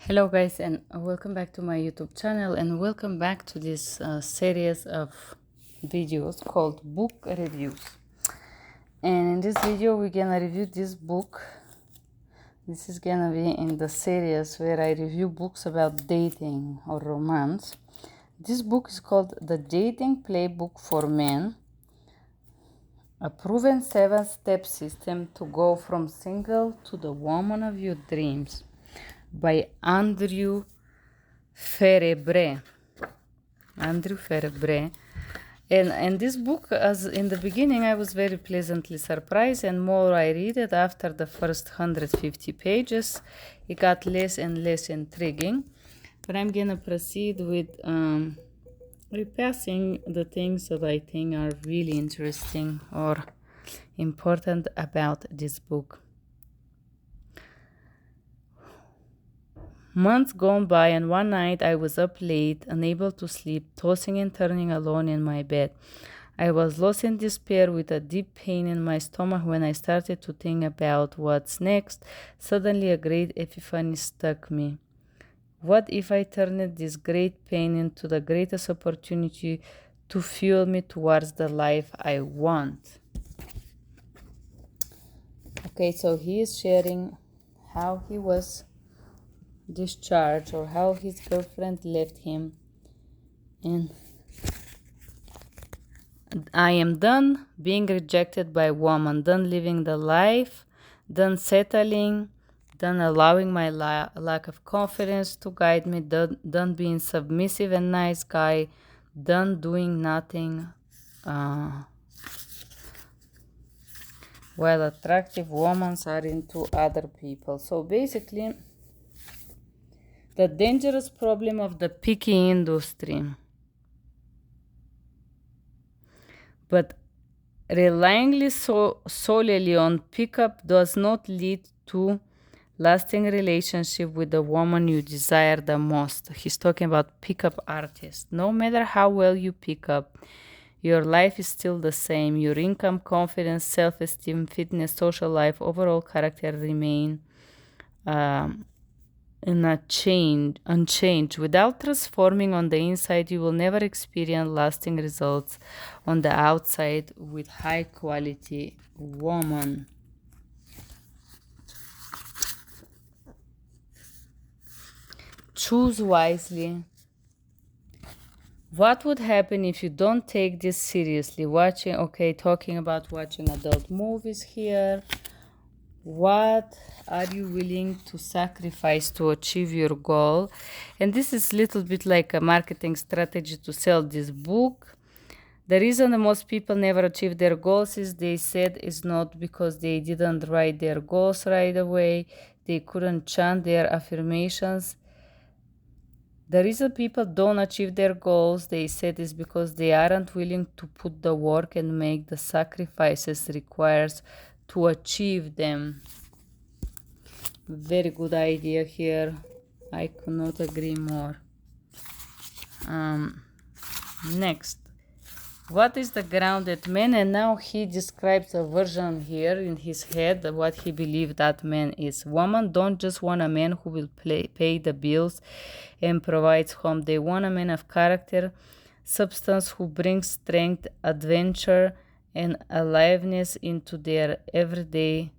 Hello guys, and welcome back to my YouTube channel, and welcome back to this series of videos called book reviews. And in this video we're gonna review this book. This is gonna be in the series where I review books about dating or romance. This book is called The Dating Playbook for Men, a proven 7-step system to go from single to the woman of your dreams, by Andrew Ferebre. And this book, as in the beginning, I was very pleasantly surprised, and more I read it after the first 150 pages, it got less and less intriguing. But I'm gonna proceed with repassing the things that I think are really interesting or important about this book. Months gone by, and one night I was up late, unable to sleep, tossing and turning alone in my bed. I was lost in despair with a deep pain in my stomach when I started to think about what's next. Suddenly a great epiphany struck me. What if I turned this great pain into the greatest opportunity to fuel me towards the life I want? Okay, so he is sharing how he was discharged or how his girlfriend left him, and I am done being rejected by a woman, done living the life, done settling, done allowing my lack of confidence to guide me, done being submissive and nice guy, done doing nothing while attractive women are into other people. So basically, the dangerous problem of the picky industry. But relying solely on pickup does not lead to lasting relationship with the woman you desire the most. He's talking about pickup artists. No matter how well you pick up, your life is still the same. Your income, confidence, self-esteem, fitness, social life, overall character remain unchanged. Without transforming on the inside, you will never experience lasting results on the outside with high quality woman. Choose wisely. What would happen if you don't take this seriously? Talking about watching adult movies here. What are you willing to sacrifice to achieve your goal? And this is a little bit like a marketing strategy to sell this book. The reason that most people never achieve their goals is they said is not because they didn't write their goals right away, they couldn't chant their affirmations. The reason people don't achieve their goals, they said, is because they aren't willing to put the work and make the sacrifices required to achieve them. Very good idea here. I could not agree more. Next, what is the grounded man? And now he describes a version here in his head of what he believed that man is. Women don't just want a man who will pay the bills and provides home. They want a man of character, substance, who brings strength, adventure, and aliveness into their everyday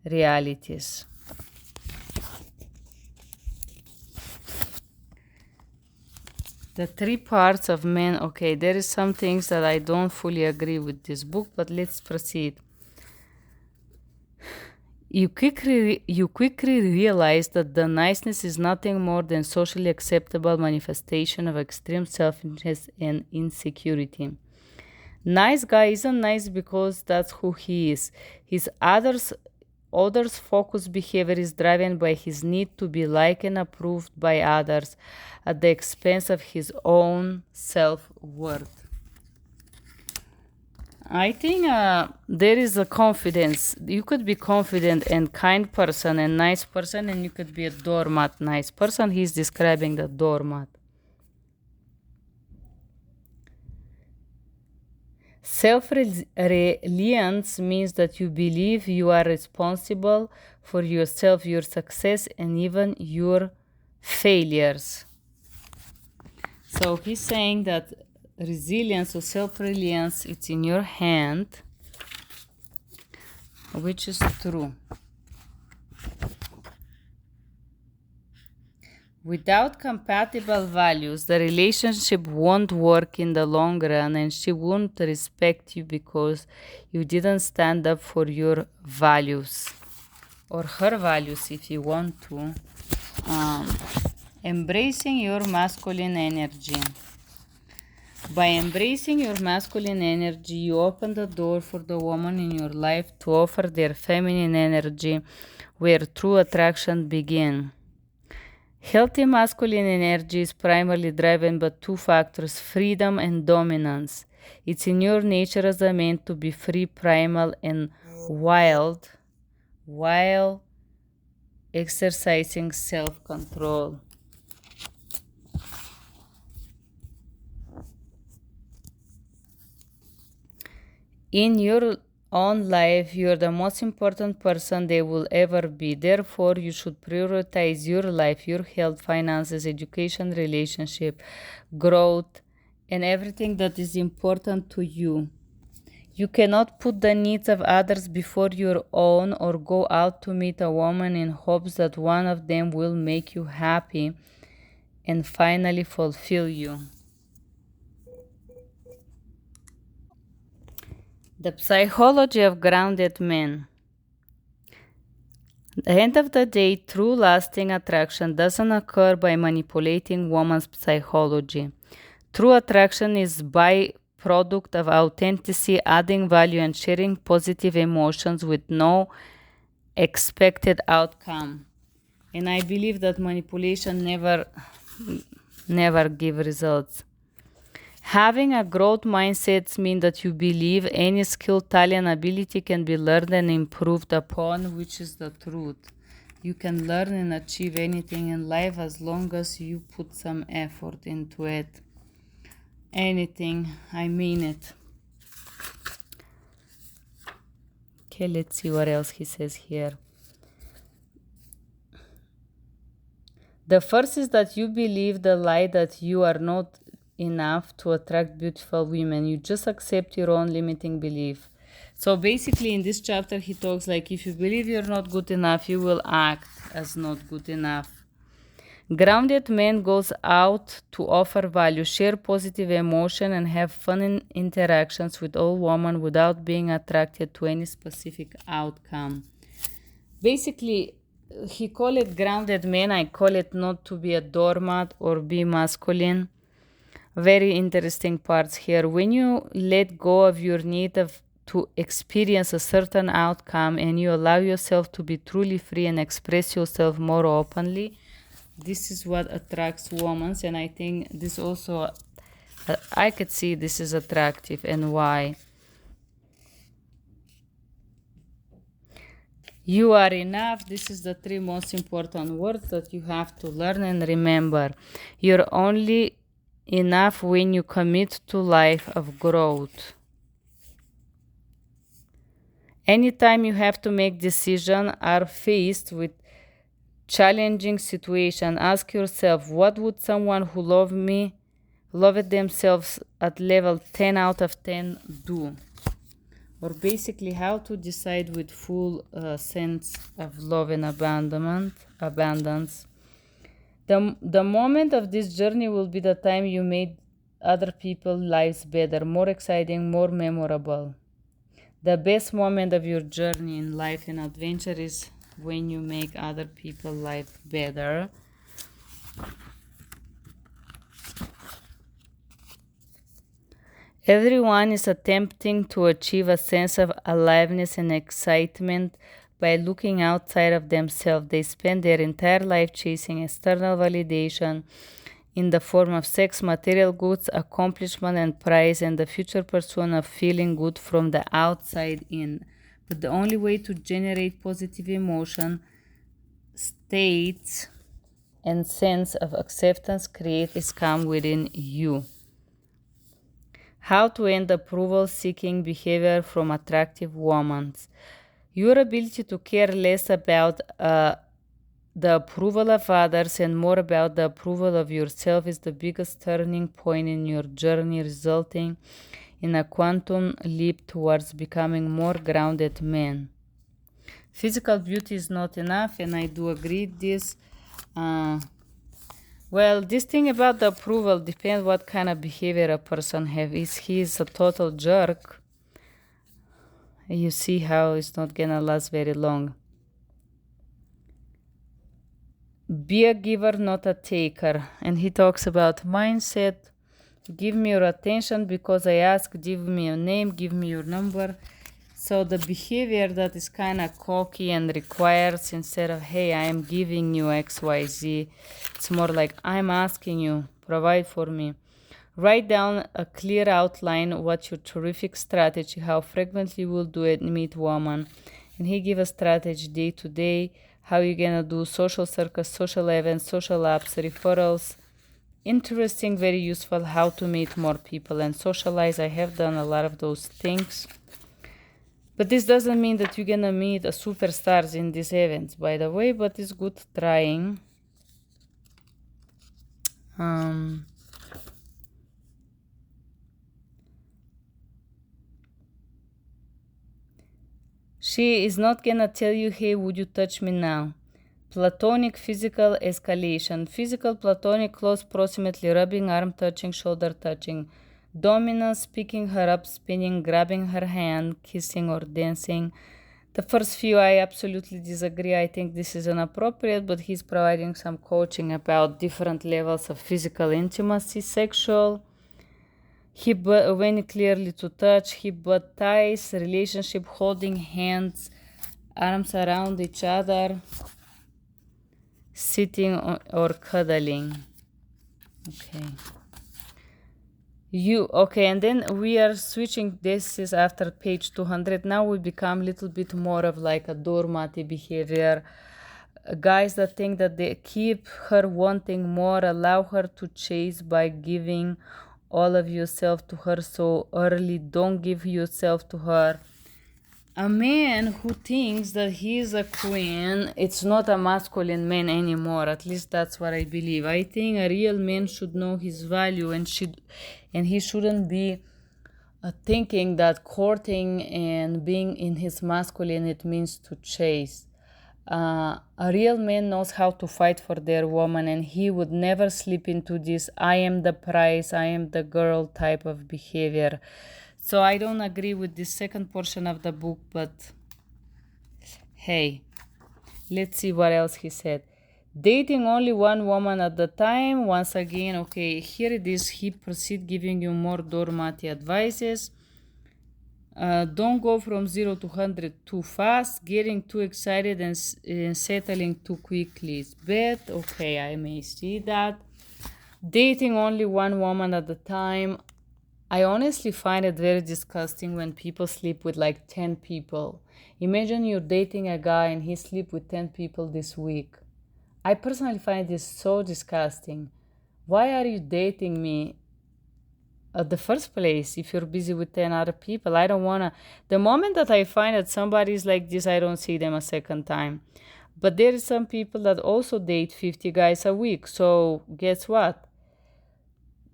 realities. The 3 parts of men. Okay, there is some things that I don't fully agree with this book, but let's proceed. You quickly realize that the niceness is nothing more than socially acceptable manifestation of extreme self-interest and insecurity. Nice guy isn't nice because that's who he is. His others focused behavior is driven by his need to be liked and approved by others at the expense of his own self-worth. I think there is a confidence. You could be confident and kind person and nice person, and you could be a doormat nice person. He's describing the doormat. Self-reliance means that you believe you are responsible for yourself, your success, and even your failures. So he's saying that resilience or self-reliance, it's in your hand, which is true. Without compatible values, the relationship won't work in the long run, and she won't respect you because you didn't stand up for your values, or her values if you want to. Embracing your masculine energy. By embracing your masculine energy, you open the door for the woman in your life to offer their feminine energy, where true attraction begins. Healthy masculine energy is primarily driven by two factors, freedom and dominance. It's in your nature as a man to be free, primal, and wild while exercising self-control. In your own life, you're the most important person they will ever be. Therefore, you should prioritize your life, your health, finances, education, relationship, growth, and everything that is important to you. You cannot put the needs of others before your own or go out to meet a woman in hopes that one of them will make you happy and finally fulfill you. The psychology of grounded men. At the end of the day, true lasting attraction doesn't occur by manipulating woman's psychology. True attraction is byproduct of authenticity, adding value and sharing positive emotions with no expected outcome. And I believe that manipulation never give results. Having a growth mindset means that you believe any skill, talent, ability can be learned and improved upon, which is the truth. You can learn and achieve anything in life as long as you put some effort into it. Anything, I mean it. Okay, let's see what else he says here. The first is that you believe the lie that you are not enough to attract beautiful women. You just accept your own limiting belief. So basically in this chapter he talks like if you believe you're not good enough, you will act as not good enough. Grounded man goes out to offer value, share positive emotion, and have fun in interactions with all women without being attracted to any specific outcome. Basically, he call it grounded man. I call it not to be a doormat or be masculine. Very interesting parts here. When you let go of your need to experience a certain outcome and you allow yourself to be truly free and express yourself more openly, this is what attracts women. And I think this also, I could see this is attractive and why. You are enough. This is the three most important words that you have to learn and remember. You're only enough when you commit to life of growth. Anytime you have to make decisions are faced with challenging situation, ask yourself, what would someone who loved themselves at level 10 out of 10 do? Or basically how to decide with full sense of love and abundance. The moment of this journey will be the time you made other people's lives better, more exciting, more memorable. The best moment of your journey in life and adventure is when you make other people's life better. Everyone is attempting to achieve a sense of aliveness and excitement by looking outside of themselves. They spend their entire life chasing external validation in the form of sex, material goods, accomplishment, and prize, and the future pursuit of feeling good from the outside in. But the only way to generate positive emotion, states, and sense of acceptance create is come within you. How to end approval-seeking behavior from attractive women. Your ability to care less about the approval of others and more about the approval of yourself is the biggest turning point in your journey, resulting in a quantum leap towards becoming more grounded man. Physical beauty is not enough, and I do agree this. Well, this thing about the approval depends what kind of behavior a person have. Is he is a total jerk, you see how it's not gonna last very long. Be a giver, not a taker. And he talks about mindset. Give me your attention because I ask, give me your name, give me your number. So the behavior that is kind of cocky and requires, instead of, hey, I am giving you XYZ, it's more like, I'm asking you, provide for me. Write down a clear outline, what's your terrific strategy, how frequently you will do it, meet woman. And he give a strategy day to day, how you're gonna do social circus, social events, social apps, referrals. Interesting, very useful, how to meet more people and socialize. I have done a lot of those things. But this doesn't mean that you're gonna meet a superstars in these events, by the way, but it's good trying. She is not gonna tell you, hey, would you touch me now? Platonic physical escalation. Physical, platonic, close proximately, rubbing, arm touching, shoulder touching. Dominance, picking her up, spinning, grabbing her hand, kissing or dancing. The first few I absolutely disagree. I think this is inappropriate, but he's providing some coaching about different levels of physical intimacy, sexual. Hip when clearly to touch, hip butt ties, relationship, holding hands, arms around each other, sitting or cuddling. Okay, and then we are switching. This is after page 200. Now we become a little bit more of like a doormatty behavior. Guys that think that they keep her wanting more, allow her to chase by giving all of yourself to her so early. Don't give yourself to her. A man who thinks that he is a queen, it's not a masculine man anymore. At least that's what I believe. I think a real man should know his value, and he shouldn't be thinking that courting and being in his masculine, it means to chase. A real man knows how to fight for their woman, and he would never slip into this I am the prize, I am the girl type of behavior. So I don't agree with this second portion of the book, but hey, let's see what else he said. Dating only one woman at the time. Once again, okay, here it is. He proceed giving you more doormatty advices. Don't go from 0 to 100 too fast. Getting too excited and settling too quickly is bad. Okay, I may see that. Dating only one woman at a time. I honestly find it very disgusting when people sleep with like 10 people. Imagine you're dating a guy and he sleep with 10 people this week. I personally find this so disgusting. Why are you dating me at the first place if you're busy with 10 other people? I don't want to. The moment that I find that somebody is like this, I don't see them a second time. But there is some people that also date 50 guys a week. So guess what?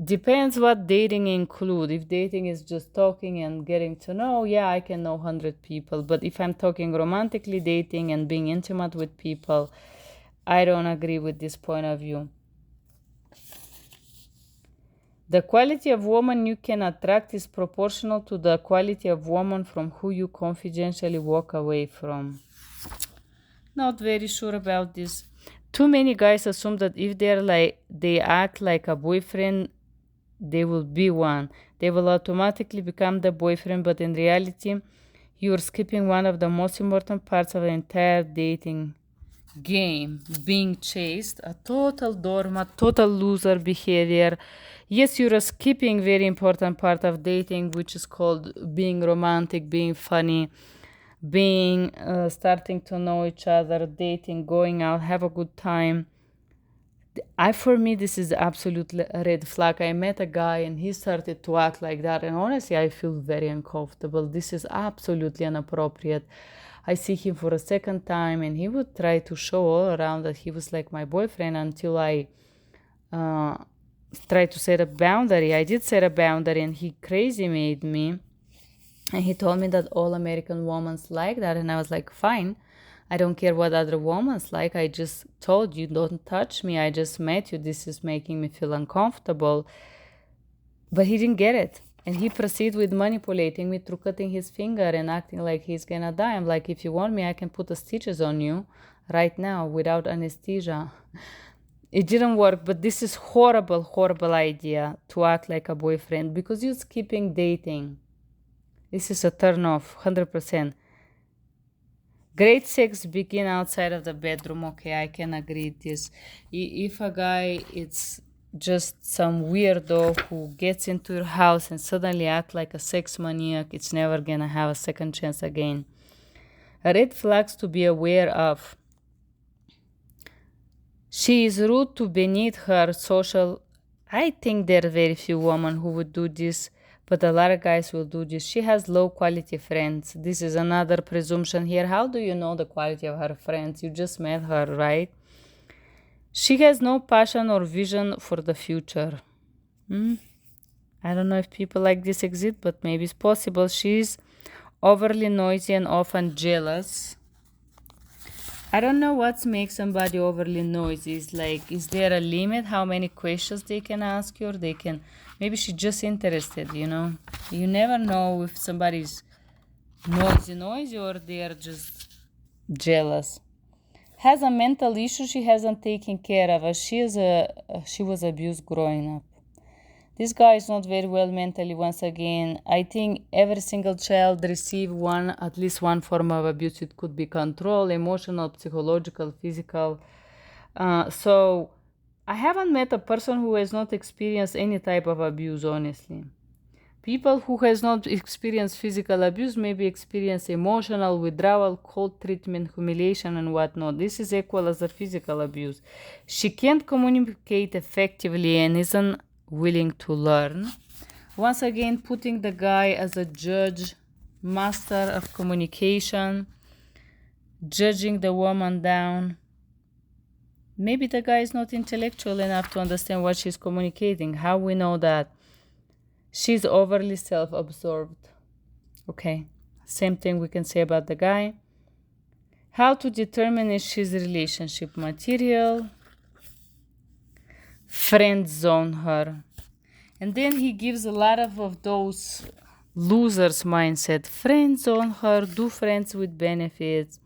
Depends what dating include. If dating is just talking and getting to know, yeah, I can know 100 people. But if I'm talking romantically dating and being intimate with people, I don't agree with this point of view. The quality of woman you can attract is proportional to the quality of woman from who you confidentially walk away from. Not very sure about this. Too many guys assume that if they act like a boyfriend, they will be one. They will automatically become the boyfriend, but in reality, you're skipping one of the most important parts of the entire dating game, being chased, a total doormat, total loser behavior. Yes, you're skipping very important part of dating, which is called being romantic, being funny, being starting to know each other, dating, going out, have a good time. For me, this is absolutely a red flag. I met a guy and he started to act like that, and honestly, I feel very uncomfortable. This is absolutely inappropriate. I see him for a second time, and he would try to show all around that he was like my boyfriend until I tried to set a boundary. I did set a boundary, and he crazy made me. And he told me that all American women like that, and I was like, fine. I don't care what other women like. I just told you, don't touch me. I just met you. This is making me feel uncomfortable. But he didn't get it. And he proceeded with manipulating me through cutting his finger and acting like he's gonna die. I'm like, if you want me, I can put the stitches on you right now without anesthesia. It didn't work, but this is horrible, horrible idea to act like a boyfriend because you're skipping dating. This is a turn off, 100%. Great sex begin outside of the bedroom. Okay, I can agree with this. If a guy, it's just some weirdo who gets into your house and suddenly act like a sex maniac, it's never gonna have a second chance again. Red flags to be aware of. She is rude to beneath her social. I think there are very few women who would do this, but a lot of guys will do this. She has low quality friends. This is another presumption here. How do you know the quality of her friends? You just met her, right? She has no passion or vision for the future. I don't know if people like this exist, but maybe it's possible. She's overly noisy and often jealous. I don't know what makes somebody overly noisy. It's like, is there a limit how many questions they can ask you, or they can, maybe she's just interested, you know? You never know if somebody's noisy or they are just jealous. Has a mental issue she hasn't taken care of. She was abused growing up. This guy is not very well mentally. Once again, I think every single child receive at least one form of abuse. It could be control, emotional, psychological, physical. So I haven't met a person who has not experienced any type of abuse, honestly. People who has not experienced physical abuse maybe experience emotional withdrawal, cold treatment, humiliation, and whatnot. This is equal as a physical abuse. She can't communicate effectively and isn't willing to learn. Once again, putting the guy as a judge, master of communication, judging the woman down. Maybe the guy is not intellectual enough to understand what she's communicating. How we know that? She's overly self-absorbed. Okay, same thing we can say about the guy. How to determine if she's relationship material. Friend zone her. And then he gives a lot of those losers mindset. Friend zone her, do friends with benefits,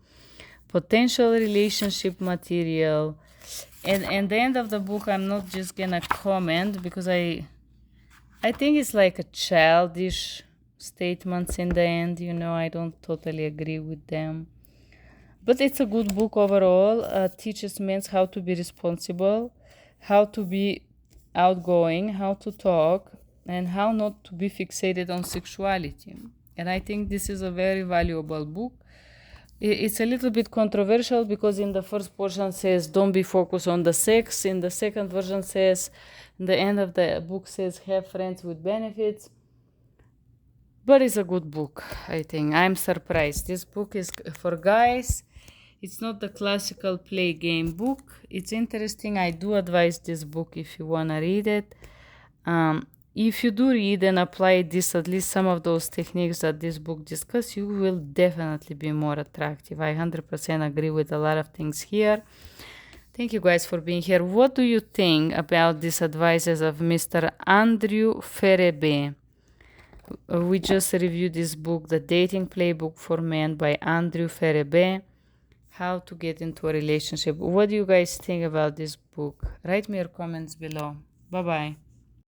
potential relationship material. And at the end of the book, I'm not just gonna comment because I think it's like a childish statements in the end, you know, I don't totally agree with them. But it's a good book overall. Teaches men how to be responsible, how to be outgoing, how to talk, and how not to be fixated on sexuality. And I think this is a very valuable book. It's a little bit controversial because in the first portion says don't be focused on the sex. In the second version says, the end of the book says have friends with benefits. But it's a good book, I think. I'm surprised. This book is for guys. It's not the classical play game book. It's interesting. I do advise this book if you want to read it. If you do read and apply this, at least some of those techniques that this book discusses, you will definitely be more attractive. I 100% agree with a lot of things here. Thank you guys for being here. What do you think about these advices of Mr. Andrew Ferebe? We just reviewed this book, The Dating Playbook for Men by Andrew Ferebe. How to get into a relationship. What do you guys think about this book? Write me your comments below. Bye-bye.